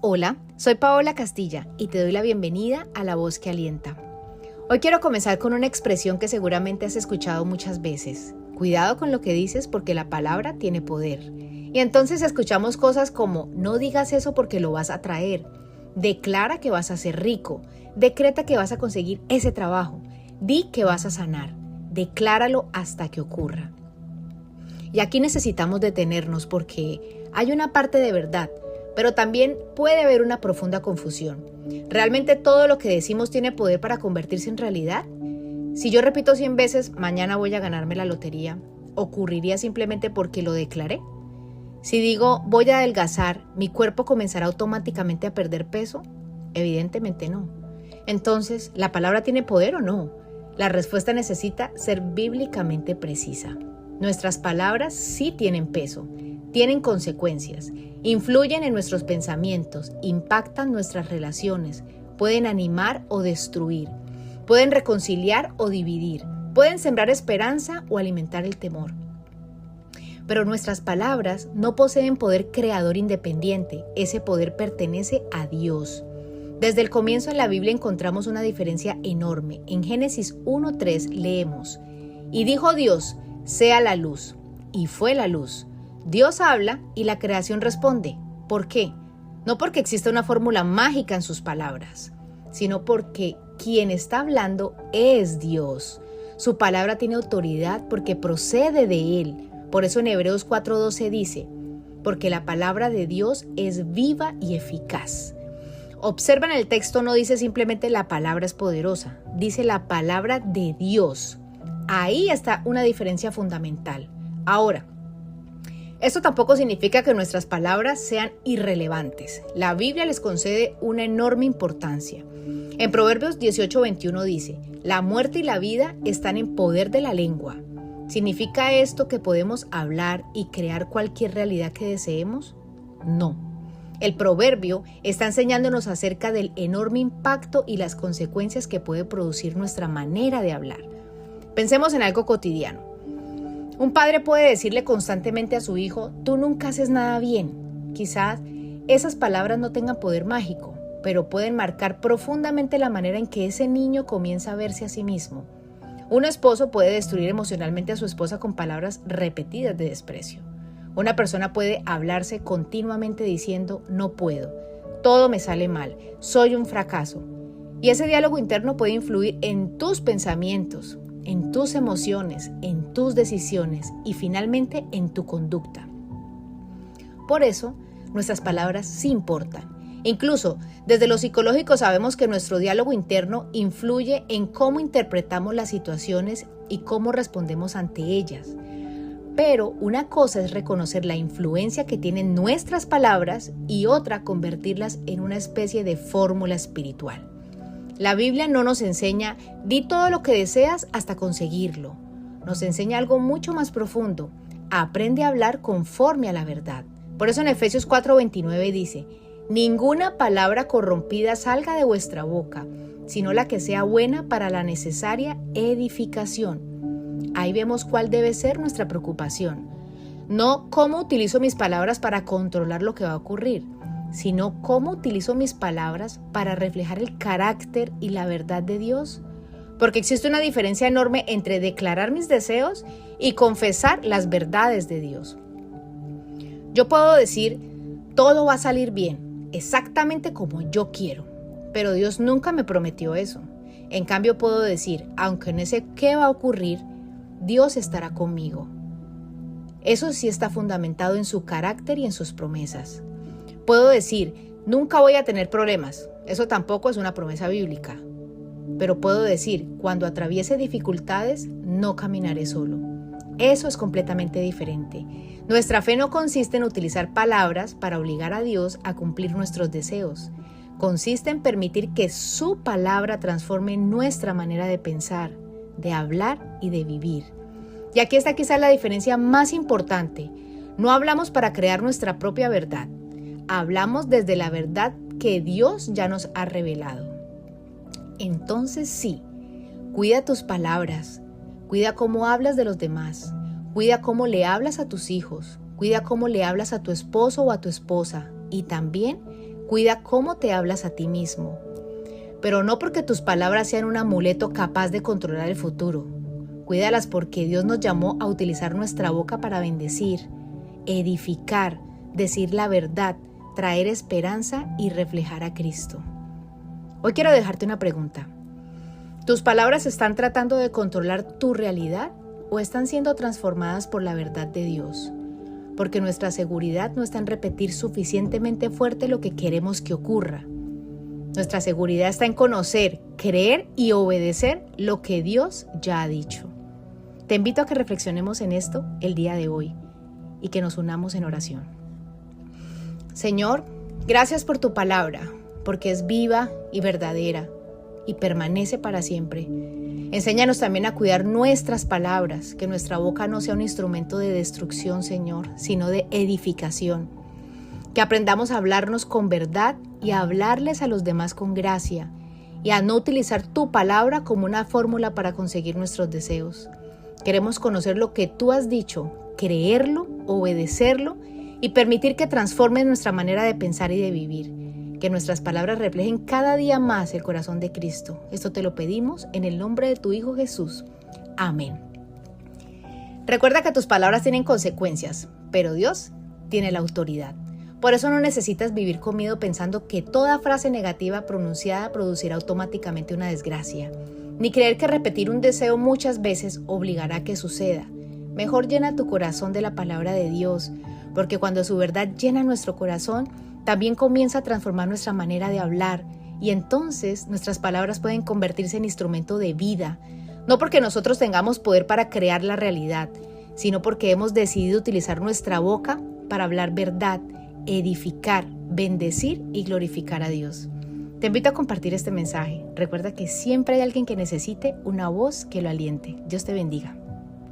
Hola, soy Paola Castilla y te doy la bienvenida a La Voz que Alienta. Hoy quiero comenzar con una expresión que seguramente has escuchado muchas veces. Cuidado con lo que dices porque la palabra tiene poder. Y entonces escuchamos cosas como: no digas eso porque lo vas a traer, declara que vas a ser rico, decreta que vas a conseguir ese trabajo, di que vas a sanar, decláralo hasta que ocurra. Y aquí necesitamos detenernos porque hay una parte de verdad, pero también puede haber una profunda confusión. ¿Realmente todo lo que decimos tiene poder para convertirse en realidad? Si yo repito 100 veces, mañana voy a ganarme la lotería, ¿ocurriría simplemente porque lo declaré? Si digo, voy a adelgazar, ¿mi cuerpo comenzará automáticamente a perder peso? Evidentemente no. Entonces, ¿la palabra tiene poder o no? La respuesta necesita ser bíblicamente precisa. Nuestras palabras sí tienen peso, tienen consecuencias, influyen en nuestros pensamientos, impactan nuestras relaciones, pueden animar o destruir, pueden reconciliar o dividir, pueden sembrar esperanza o alimentar el temor. Pero nuestras palabras no poseen poder creador independiente, ese poder pertenece a Dios. Desde el comienzo en la Biblia encontramos una diferencia enorme. En Génesis 1:3 leemos: y dijo Dios, sea la luz, y fue la luz. Dios habla y la creación responde. ¿Por qué? No porque exista una fórmula mágica en sus palabras, sino porque quien está hablando es Dios. Su palabra tiene autoridad porque procede de Él. Por eso en Hebreos 4:12 dice: porque la palabra de Dios es viva y eficaz. Observa en el texto, no dice simplemente la palabra es poderosa, dice la palabra de Dios. Ahí está una diferencia fundamental. Ahora, esto tampoco significa que nuestras palabras sean irrelevantes. La Biblia les concede una enorme importancia. En Proverbios 18:21 dice: la muerte y la vida están en poder de la lengua. ¿Significa esto que podemos hablar y crear cualquier realidad que deseemos? No. El proverbio está enseñándonos acerca del enorme impacto y las consecuencias que puede producir nuestra manera de hablar. Pensemos en algo cotidiano. Un padre puede decirle constantemente a su hijo: tú nunca haces nada bien. Quizás esas palabras no tengan poder mágico, pero pueden marcar profundamente la manera en que ese niño comienza a verse a sí mismo. Un esposo puede destruir emocionalmente a su esposa con palabras repetidas de desprecio. Una persona puede hablarse continuamente diciendo: no puedo, todo me sale mal, soy un fracaso. Y ese diálogo interno puede influir en tus pensamientos, en tus emociones, en tus decisiones y finalmente en tu conducta. Por eso, nuestras palabras sí importan. Incluso, desde lo psicológico sabemos que nuestro diálogo interno influye en cómo interpretamos las situaciones y cómo respondemos ante ellas. Pero una cosa es reconocer la influencia que tienen nuestras palabras y otra convertirlas en una especie de fórmula espiritual. La Biblia no nos enseña, di todo lo que deseas hasta conseguirlo. Nos enseña algo mucho más profundo. Aprende a hablar conforme a la verdad. Por eso en Efesios 4:29 dice: ninguna palabra corrompida salga de vuestra boca, sino la que sea buena para la necesaria edificación. Ahí vemos cuál debe ser nuestra preocupación. No cómo utilizo mis palabras para controlar lo que va a ocurrir, sino cómo utilizo mis palabras para reflejar el carácter y la verdad de Dios. Porque existe una diferencia enorme entre declarar mis deseos y confesar las verdades de Dios. Yo puedo decir: todo va a salir bien, exactamente como yo quiero, pero Dios nunca me prometió eso. En cambio puedo decir: aunque no sé qué va a ocurrir, Dios estará conmigo. Eso sí está fundamentado en su carácter y en sus promesas. Puedo decir: nunca voy a tener problemas. Eso tampoco es una promesa bíblica. Pero puedo decir: cuando atraviese dificultades, no caminaré solo. Eso es completamente diferente. Nuestra fe no consiste en utilizar palabras para obligar a Dios a cumplir nuestros deseos. Consiste en permitir que su palabra transforme nuestra manera de pensar, de hablar y de vivir. Y aquí está quizás la diferencia más importante. No hablamos para crear nuestra propia verdad. Hablamos desde la verdad que Dios ya nos ha revelado. Entonces sí, cuida tus palabras, cuida cómo hablas de los demás, cuida cómo le hablas a tus hijos, cuida cómo le hablas a tu esposo o a tu esposa y también Cuida cómo te hablas a ti mismo, pero no porque tus palabras sean un amuleto capaz de controlar el futuro. Cuídalas porque Dios nos llamó a utilizar nuestra boca para bendecir, edificar, decir la verdad, traer esperanza y reflejar a Cristo. Hoy quiero dejarte una pregunta. ¿Tus palabras están tratando de controlar tu realidad o están siendo transformadas por la verdad de Dios? Porque nuestra seguridad no está en repetir suficientemente fuerte lo que queremos que ocurra. Nuestra seguridad está en conocer, creer y obedecer lo que Dios ya ha dicho. Te invito a que reflexionemos en esto el día de hoy y que nos unamos en oración. Señor, gracias por tu palabra, porque es viva y verdadera y permanece para siempre. Enséñanos también a cuidar nuestras palabras, que nuestra boca no sea un instrumento de destrucción, Señor, sino de edificación. Que aprendamos a hablarnos con verdad y a hablarles a los demás con gracia y a no utilizar tu palabra como una fórmula para conseguir nuestros deseos. Queremos conocer lo que tú has dicho, creerlo, obedecerlo y permitir que transforme nuestra manera de pensar y de vivir. Que nuestras palabras reflejen cada día más el corazón de Cristo. Esto te lo pedimos en el nombre de tu Hijo Jesús. Amén. Recuerda que tus palabras tienen consecuencias, pero Dios tiene la autoridad. Por eso no necesitas vivir con miedo pensando que toda frase negativa pronunciada producirá automáticamente una desgracia, ni creer que repetir un deseo muchas veces obligará a que suceda. Mejor llena tu corazón de la palabra de Dios, porque cuando su verdad llena nuestro corazón, también comienza a transformar nuestra manera de hablar y entonces nuestras palabras pueden convertirse en instrumento de vida, no porque nosotros tengamos poder para crear la realidad, sino porque hemos decidido utilizar nuestra boca para hablar verdad, edificar, bendecir y glorificar a Dios. Te invito a compartir este mensaje. Recuerda que siempre hay alguien que necesite una voz que lo aliente. Dios te bendiga.